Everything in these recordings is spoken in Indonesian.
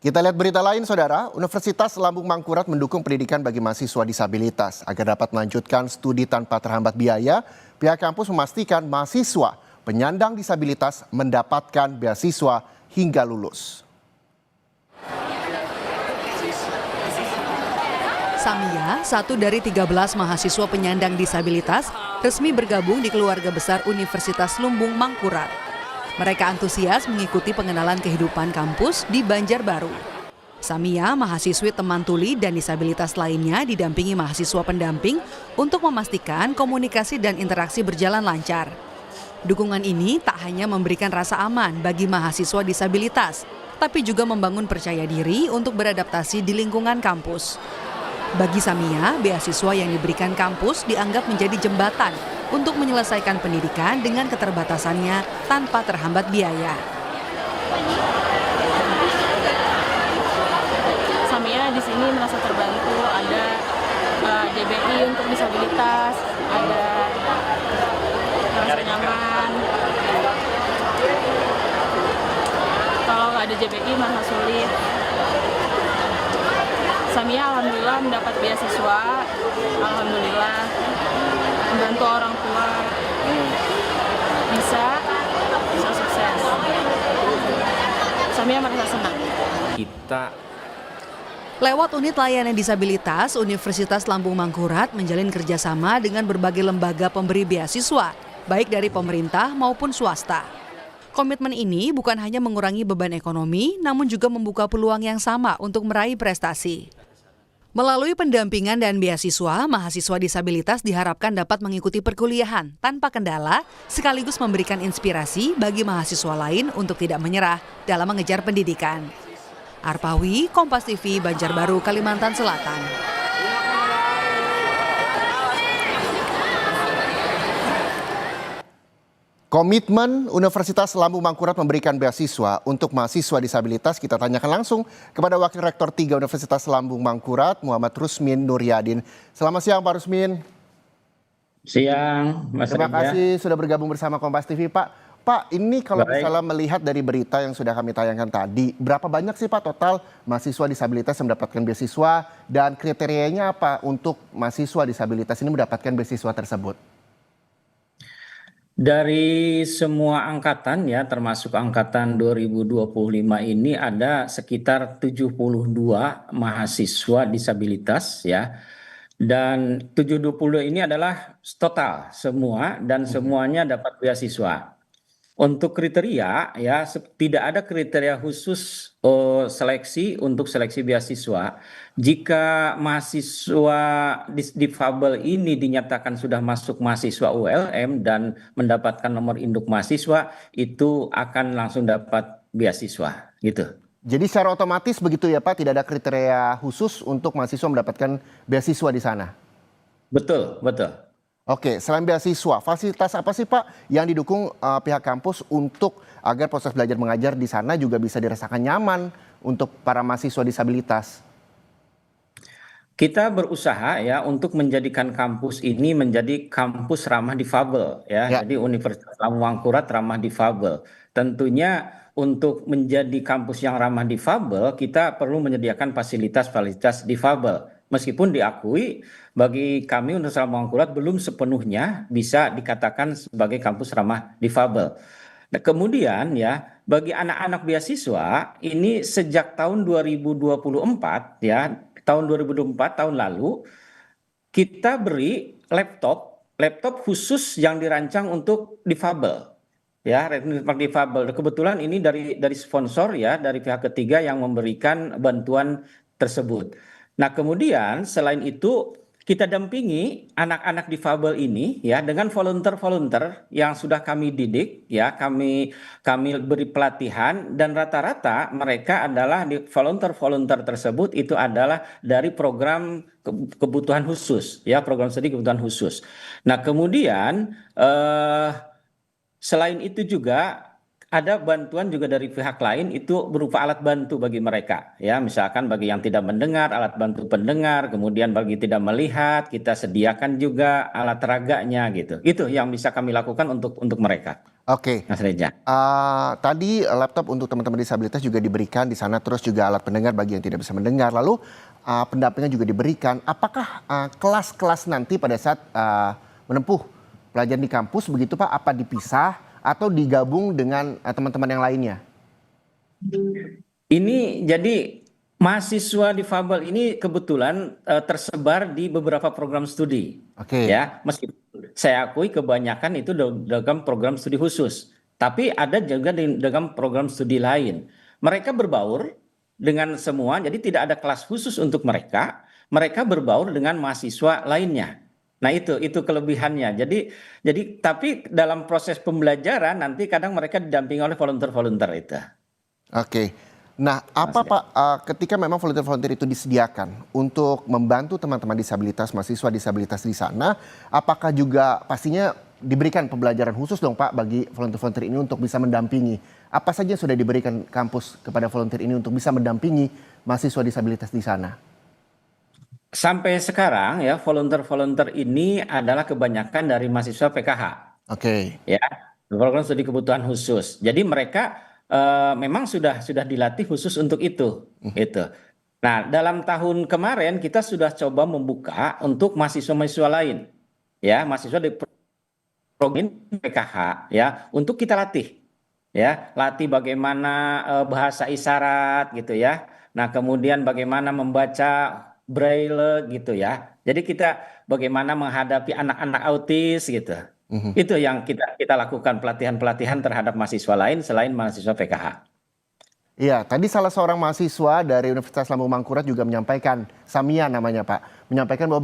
Kita lihat berita lain, Saudara. Universitas Lambung Mangkurat mendukung pendidikan bagi mahasiswa disabilitas. Agar dapat melanjutkan studi tanpa terhambat biaya, pihak kampus memastikan mahasiswa penyandang disabilitas mendapatkan beasiswa hingga lulus. Samia, satu dari 13 mahasiswa penyandang disabilitas, resmi bergabung di keluarga besar Universitas Lumbung Mangkurat. Mereka antusias mengikuti pengenalan kehidupan kampus di Banjarbaru. Samia, mahasiswi teman tuli dan disabilitas lainnya didampingi mahasiswa pendamping untuk memastikan komunikasi dan interaksi berjalan lancar. Dukungan ini tak hanya memberikan rasa aman bagi mahasiswa disabilitas, tapi juga membangun percaya diri untuk beradaptasi di lingkungan kampus. Bagi Samia, beasiswa yang diberikan kampus dianggap menjadi jembatan untuk menyelesaikan pendidikan dengan keterbatasannya tanpa terhambat biaya. Samia di sini merasa terbantu, ada JBI untuk disabilitas, ada merasa nyaman. Kalau nggak ada JBI malah sulit. Samia alhamdulillah mendapat beasiswa, alhamdulillah membantu orang tua, bisa sukses. Samia merasa senang. Lewat unit layanan disabilitas, Universitas Lambung Mangkurat menjalin kerjasama dengan berbagai lembaga pemberi beasiswa, baik dari pemerintah maupun swasta. Komitmen ini bukan hanya mengurangi beban ekonomi, namun juga membuka peluang yang sama untuk meraih prestasi. Melalui pendampingan dan beasiswa, mahasiswa disabilitas diharapkan dapat mengikuti perkuliahan tanpa kendala, sekaligus memberikan inspirasi bagi mahasiswa lain untuk tidak menyerah dalam mengejar pendidikan. Arpawi, Kompas TV, Banjarbaru, Kalimantan Selatan. Komitmen Universitas Lambung Mangkurat memberikan beasiswa untuk mahasiswa disabilitas, kita tanyakan langsung kepada Wakil Rektor 3 Universitas Lambung Mangkurat, Muhammad Rusmin Nuryadin. Selamat siang Pak Rusmin. Siang, Mas Terima Reza. kasih sudah bergabung bersama Kompas TV, Pak. Pak, ini kalau Baik. misalnya melihat dari berita yang sudah kami tayangkan tadi, berapa banyak sih Pak total mahasiswa disabilitas yang mendapatkan beasiswa dan kriterianya apa untuk mahasiswa disabilitas ini mendapatkan beasiswa tersebut? Dari semua angkatan ya, termasuk angkatan 2025 ini ada sekitar 72 mahasiswa disabilitas ya. Dan 720 ini adalah total semua dan semuanya dapat beasiswa. Untuk kriteria ya tidak ada kriteria khusus seleksi untuk seleksi beasiswa. Jika mahasiswa difabel ini dinyatakan sudah masuk mahasiswa ULM dan mendapatkan nomor induk mahasiswa, itu akan langsung dapat beasiswa gitu. Jadi secara otomatis begitu ya Pak, tidak ada kriteria khusus untuk mahasiswa mendapatkan beasiswa di sana? Betul, betul. Oke, selain beasiswa, fasilitas apa sih Pak yang didukung pihak kampus untuk agar proses belajar mengajar di sana juga bisa dirasakan nyaman untuk para mahasiswa disabilitas? Kita berusaha ya untuk menjadikan kampus ini menjadi kampus ramah difabel ya. Ya. Jadi Universitas Lambung Mangkurat ramah difabel. Tentunya untuk menjadi kampus yang ramah difabel, kita perlu menyediakan fasilitas-fasilitas difabel. Meskipun diakui bagi kami Universitas Lambung Mangkurat belum sepenuhnya bisa dikatakan sebagai kampus ramah difabel. Nah, kemudian ya bagi anak-anak beasiswa ini sejak tahun 2024 ya, tahun 2024 tahun lalu kita beri laptop khusus yang dirancang untuk difabel. Ya, laptop difabel. Kebetulan ini dari sponsor ya, dari pihak ketiga yang memberikan bantuan tersebut. Nah, kemudian selain itu kita dampingi anak-anak difabel ini ya dengan volunteer yang sudah kami didik ya, kami beri pelatihan dan rata-rata mereka adalah di volunteer tersebut itu adalah dari program kebutuhan khusus ya, program studi kebutuhan khusus. Nah, kemudian selain itu juga ada bantuan juga dari pihak lain itu berupa alat bantu bagi mereka ya, misalkan bagi yang tidak mendengar alat bantu pendengar, kemudian bagi tidak melihat kita sediakan juga alat raganya gitu. Itu yang bisa kami lakukan untuk mereka, Oke. Mas Reza. Tadi laptop untuk teman-teman disabilitas juga diberikan di sana, terus juga alat pendengar bagi yang tidak bisa mendengar. Lalu pendampingan juga diberikan. Apakah kelas-kelas nanti pada saat menempuh pelajaran di kampus begitu Pak, apa dipisah atau digabung dengan teman-teman yang lainnya? Ini jadi mahasiswa difabel ini kebetulan tersebar di beberapa program studi. Oke. Ya, meskipun saya akui kebanyakan itu dalam program studi khusus, tapi ada juga dalam program studi lain. Mereka berbaur dengan semua, jadi tidak ada kelas khusus untuk mereka. Mereka berbaur dengan mahasiswa lainnya. Nah itu kelebihannya. Jadi tapi dalam proses pembelajaran nanti kadang mereka didampingi oleh volunteer-volunteer itu. Oke. Nah, apa Pak, ketika memang volunteer-volunteer itu disediakan untuk membantu teman-teman disabilitas, mahasiswa disabilitas di sana, apakah juga pastinya diberikan pembelajaran khusus dong Pak bagi volunteer-volunteer ini untuk bisa mendampingi? Apa saja yang sudah diberikan kampus kepada volunteer ini untuk bisa mendampingi mahasiswa disabilitas di sana? Sampai sekarang ya volunteer-volunteer ini adalah kebanyakan dari mahasiswa PKH Oke. ya, program studi kebutuhan khusus. Jadi mereka memang sudah dilatih khusus untuk itu gitu. Nah, dalam tahun kemarin kita sudah coba membuka untuk mahasiswa-mahasiswa lain ya, mahasiswa di program PKH ya, untuk kita latih ya, latih bagaimana bahasa isyarat gitu ya. Nah, kemudian bagaimana membaca braille gitu ya. Jadi kita bagaimana menghadapi anak-anak autis gitu. Mhm. Itu yang kita lakukan pelatihan-pelatihan terhadap mahasiswa lain selain mahasiswa PKH. Iya, tadi salah seorang mahasiswa dari Universitas Lambung Mangkurat juga menyampaikan, Samia namanya Pak, menyampaikan bahwa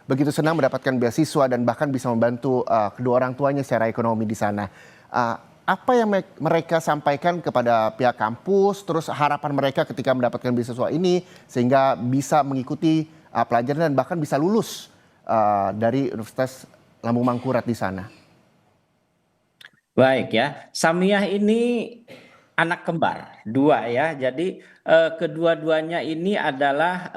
begitu senang mendapatkan beasiswa dan bahkan bisa membantu kedua orang tuanya secara ekonomi di sana. Apa yang mereka sampaikan kepada pihak kampus, terus harapan mereka ketika mendapatkan beasiswa ini sehingga bisa mengikuti pelajaran dan bahkan bisa lulus dari Universitas Lambung Mangkurat di sana. Baik ya, Samiah ini anak kembar dua ya. Jadi kedua-duanya ini adalah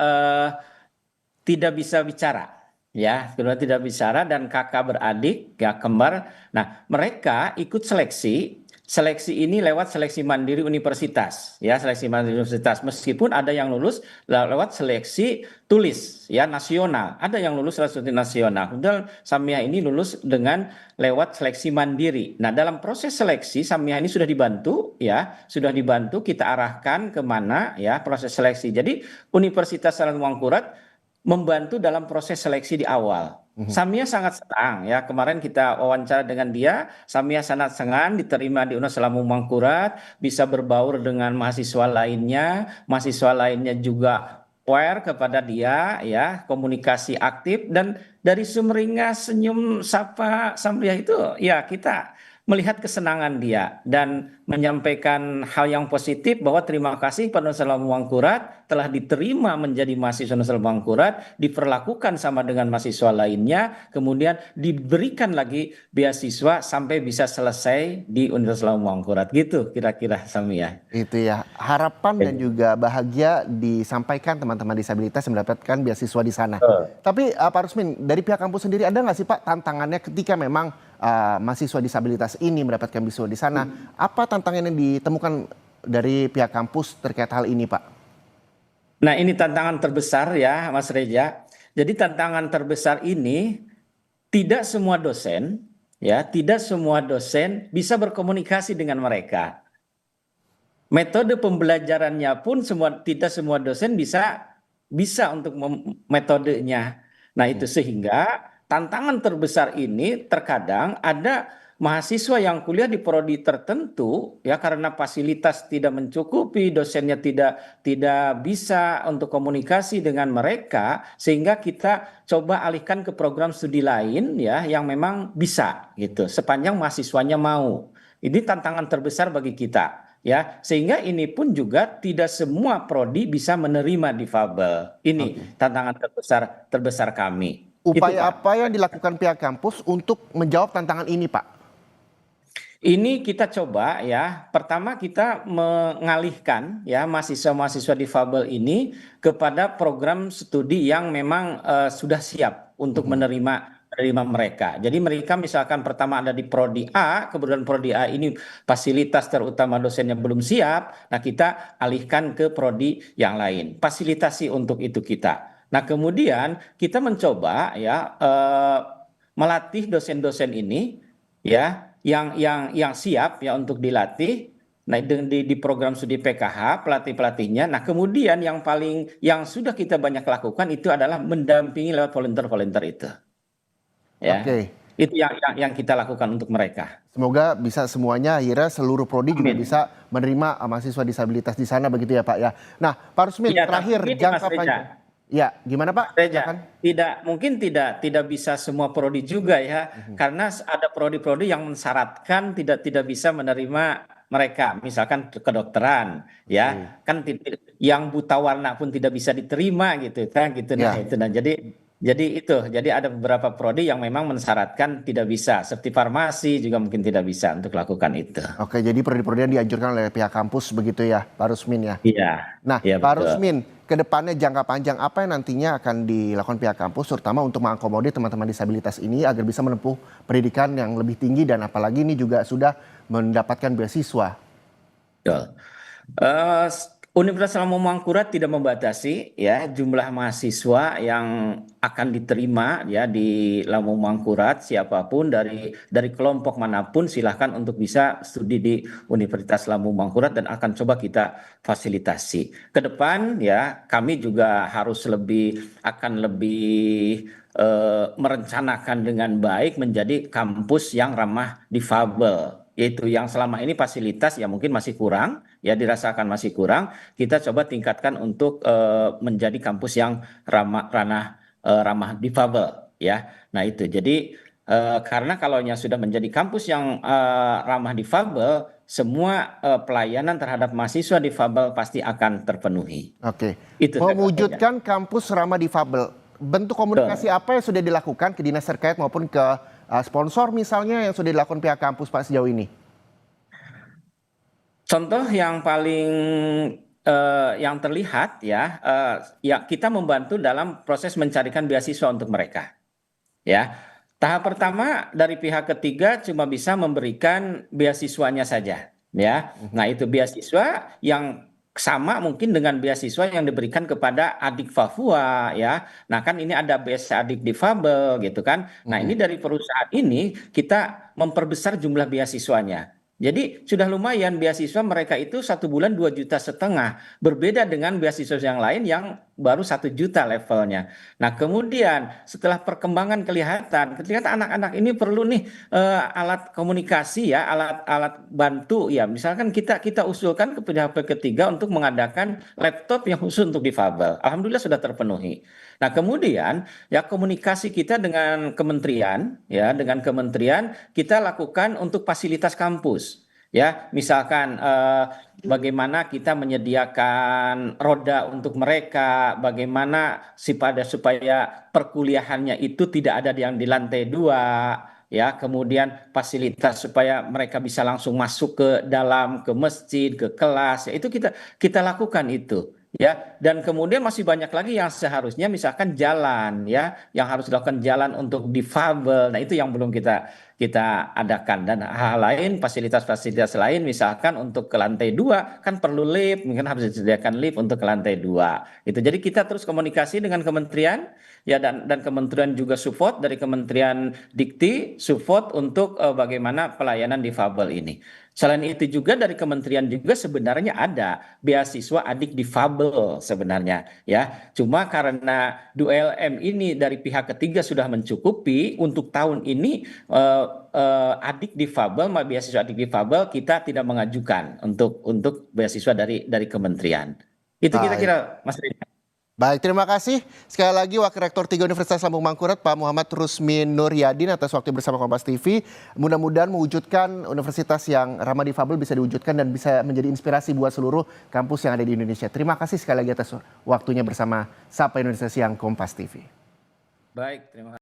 tidak bisa bicara ya, kedua tidak bicara dan kakak beradik ya kembar. Nah, mereka ikut seleksi. Seleksi ini lewat seleksi mandiri universitas ya, seleksi mandiri universitas. Meskipun ada yang lulus lewat seleksi tulis ya nasional, ada yang lulus lewat seleksi nasional. Kemudian Samia ini lulus dengan lewat seleksi mandiri. Nah, dalam proses seleksi Samia ini sudah dibantu ya, sudah dibantu kita arahkan kemana ya proses seleksi. Jadi Universitas Lambung Mangkurat membantu dalam proses seleksi di awal. Samia sangat senang ya, kemarin kita wawancara dengan dia, Samia sangat senang diterima di Universitas Lambung Mangkurat, bisa berbaur dengan mahasiswa lainnya juga aware kepada dia ya, komunikasi aktif dan dari sumringah senyum sapa Samia itu ya kita melihat kesenangan dia dan menyampaikan hal yang positif bahwa terima kasih pada Universitas Lambung Mangkurat telah diterima menjadi mahasiswa Universitas Lambung Mangkurat, diperlakukan sama dengan mahasiswa lainnya, kemudian diberikan lagi beasiswa sampai bisa selesai di Universitas Lambung Mangkurat. Gitu kira-kira Samia. Itu ya, harapan dan juga bahagia disampaikan teman-teman disabilitas yang mendapatkan beasiswa di sana. Tapi Pak Rusmin, dari pihak kampus sendiri ada nggak sih Pak tantangannya ketika memang mahasiswa disabilitas ini mendapatkan beasiswa di sana? Apa tantangan yang ditemukan dari pihak kampus terkait hal ini Pak? Nah, ini tantangan terbesar ya Mas Reja. Jadi tantangan terbesar ini tidak semua dosen ya, tidak semua dosen bisa berkomunikasi dengan mereka. Metode pembelajarannya pun tidak semua dosen bisa untuk metodenya. Nah, itu sehingga tantangan terbesar ini terkadang ada mahasiswa yang kuliah di prodi tertentu ya karena fasilitas tidak mencukupi, dosennya tidak bisa untuk komunikasi dengan mereka sehingga kita coba alihkan ke program studi lain ya yang memang bisa gitu sepanjang mahasiswanya mau. Ini tantangan terbesar bagi kita ya, sehingga ini pun juga tidak semua prodi bisa menerima difabel. Ini tantangan terbesar kami. Upaya apa yang dilakukan pihak kampus untuk menjawab tantangan ini Pak? Ini kita coba ya, pertama kita mengalihkan ya mahasiswa-mahasiswa difabel ini kepada program studi yang memang sudah siap untuk menerima mereka. Jadi mereka misalkan pertama ada di prodi A, kemudian prodi A ini fasilitas terutama dosennya belum siap, nah kita alihkan ke prodi yang lain. Fasilitasi untuk itu kita. Nah, kemudian kita mencoba ya melatih dosen-dosen ini ya yang siap ya untuk dilatih. Nah, di program studi PKH pelatih-pelatihnya. Nah, kemudian yang sudah kita banyak lakukan itu adalah mendampingi lewat volunteer-volunteer itu. Ya. Oke. Itu yang kita lakukan untuk mereka. Semoga bisa semuanya akhirnya seluruh prodi juga Amin. bisa menerima mahasiswa disabilitas di sana begitu ya Pak ya. Nah, Pak Rusmin Iya, terakhir tapi ini, jangka Mas Reza. panjang. Ya, gimana Pak? Reja, Silakan. mungkin tidak bisa semua prodi juga ya, karena ada prodi-prodi yang mensyaratkan tidak bisa menerima mereka, misalkan kedokteran, ya kan yang buta warna pun tidak bisa diterima gitu, kan gitu. Nah Ya. itu, nah jadi ada beberapa prodi yang memang mensyaratkan tidak bisa, seperti farmasi juga mungkin tidak bisa untuk lakukan itu. Oke, jadi prodi-prodi yang dianjurkan oleh pihak kampus begitu ya, Pak Rusmin ya. Iya, Nah, iya Pak betul. Rusmin, ke depannya jangka panjang apa yang nantinya akan dilakukan pihak kampus, terutama untuk mengakomodir teman-teman disabilitas ini agar bisa menempuh pendidikan yang lebih tinggi dan apalagi ini juga sudah mendapatkan beasiswa. Betul. Eh, Universitas Lambung Mangkurat tidak membatasi ya jumlah mahasiswa yang akan diterima ya di Lambung Mangkurat, siapapun dari kelompok manapun silahkan untuk bisa studi di Universitas Lambung Mangkurat dan akan coba kita fasilitasi. Ke depan ya kami juga harus akan lebih merencanakan dengan baik menjadi kampus yang ramah difabel, yaitu yang selama ini fasilitas ya mungkin masih kurang, ya dirasakan masih kurang. Kita coba tingkatkan untuk menjadi kampus yang ramah difabel, ya. Nah itu, jadi karena kalaunya sudah menjadi kampus yang ramah difabel, semua pelayanan terhadap mahasiswa difabel pasti akan terpenuhi. Oke, Itu mewujudkan kampus ramah difabel, bentuk komunikasi apa yang sudah dilakukan ke dinas terkait maupun ke sponsor misalnya yang sudah dilakukan pihak kampus Pak sejauh ini? Contoh yang paling yang terlihat ya, ya kita membantu dalam proses mencarikan beasiswa untuk mereka. Ya, tahap pertama dari pihak ketiga cuma bisa memberikan beasiswanya saja. Ya, nah itu beasiswa yang sama mungkin dengan beasiswa yang diberikan kepada adik Papua ya. Nah kan ini ada beasiswa adik difabel gitu kan. Nah ini dari perusahaan ini kita memperbesar jumlah beasiswanya. Jadi sudah lumayan beasiswa mereka itu 1 bulan 2,5 juta. Berbeda dengan beasiswa yang lain yang baru 1 juta levelnya. Nah kemudian setelah perkembangan kelihatan anak-anak ini perlu nih alat komunikasi ya, alat bantu ya. Misalkan kita usulkan ke pihak ketiga untuk mengadakan laptop yang khusus untuk difabel. Alhamdulillah sudah terpenuhi. Nah kemudian ya komunikasi kita dengan kementerian ya, dengan kementerian kita lakukan untuk fasilitas kampus. Ya, misalkan bagaimana kita menyediakan roda untuk mereka, bagaimana supaya perkuliahannya itu tidak ada yang di lantai 2, ya, kemudian fasilitas supaya mereka bisa langsung masuk ke dalam, ke masjid, ke kelas, ya, itu kita lakukan itu. Ya, dan kemudian masih banyak lagi yang seharusnya misalkan jalan ya, yang harus dilakukan jalan untuk difabel. Nah, itu yang belum kita adakan, dan hal lain fasilitas-fasilitas lain misalkan untuk ke lantai 2 kan perlu lift, mungkin harus disediakan lift untuk ke lantai 2. Itu jadi kita terus komunikasi dengan kementerian ya, dan kementerian juga support dari Kementerian Dikti support untuk bagaimana pelayanan difabel ini. Selain itu juga dari kementerian juga sebenarnya ada beasiswa adik difabel sebenarnya ya. Cuma karena DULM ini dari pihak ketiga sudah mencukupi untuk tahun ini adik difabel, beasiswa adik difabel kita tidak mengajukan untuk beasiswa dari kementerian. Itu kira-kira Mas Reza. Baik, terima kasih sekali lagi Wakil Rektor 3 Universitas Lambung Mangkurat Pak Muhammad Rusmin Nuryadin atas waktu bersama Kompas TV. Mudah-mudahan mewujudkan universitas yang ramah difabel bisa diwujudkan dan bisa menjadi inspirasi buat seluruh kampus yang ada di Indonesia. Terima kasih sekali lagi atas waktunya bersama Sapa Indonesia Siang Kompas TV. Baik, terima kasih.